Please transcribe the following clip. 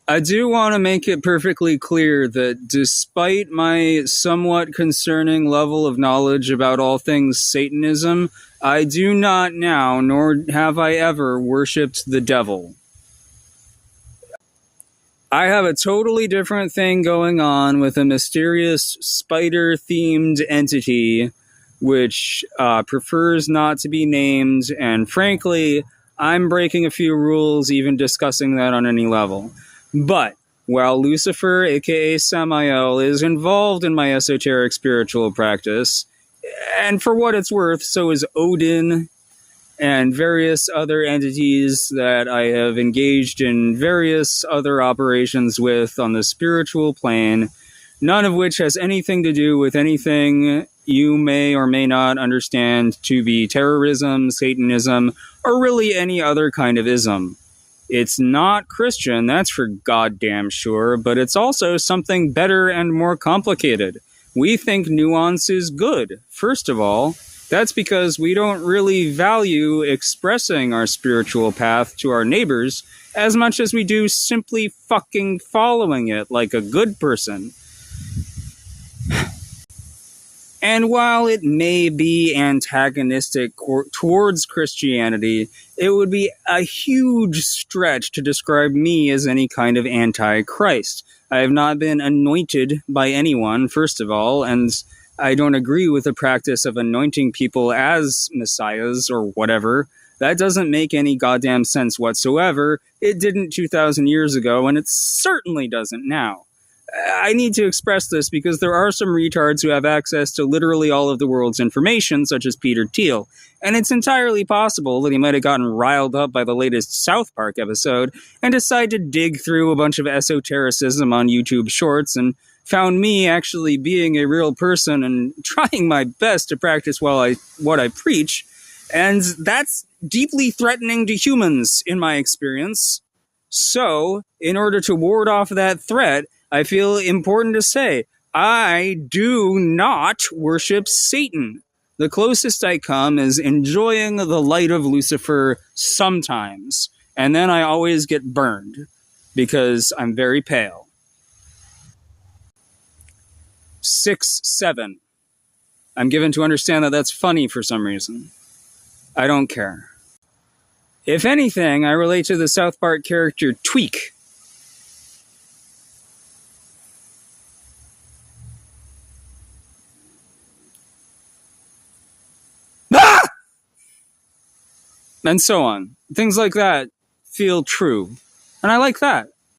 I do want to make it perfectly clear that despite my somewhat concerning level of knowledge about all things Satanism, I do not now, nor have I ever, worshipped the devil. I have a totally different thing going on with a mysterious spider-themed entity which prefers not to be named, and frankly, I'm breaking a few rules even discussing that on any level. But while Lucifer, aka Samael, is involved in my esoteric spiritual practice, and for what it's worth, so is Odin and various other entities that I have engaged in various other operations with on the spiritual plane, none of which has anything to do with anything you may or may not understand to be terrorism, Satanism, or really any other kind of ism. It's not Christian, that's for goddamn sure, but it's also something better and more complicated. We think nuance is good, first of all. That's because we don't really value expressing our spiritual path to our neighbors as much as we do simply fucking following it like a good person. And while it may be antagonistic towards Christianity, it would be a huge stretch to describe me as any kind of anti-Christ. I have not been anointed by anyone, first of all, and I don't agree with the practice of anointing people as messiahs or whatever. That doesn't make any goddamn sense whatsoever. It didn't 2,000 years ago, and it certainly doesn't now. I need to express this because there are some retards who have access to literally all of the world's information, such as Peter Thiel. And it's entirely possible that he might have gotten riled up by the latest South Park episode and decided to dig through a bunch of esotericism on YouTube Shorts and found me actually being a real person and trying my best to practice what I preach. And that's deeply threatening to humans, in my experience. So, in order to ward off that threat, I feel important to say, I do not worship Satan. The closest I come is enjoying the light of Lucifer sometimes, and then I always get burned, because I'm very pale. 6'7". I'm given to understand that that's funny for some reason. I don't care. If anything, I relate to the South Park character Tweak. And so on. Things like that feel true. And I like that.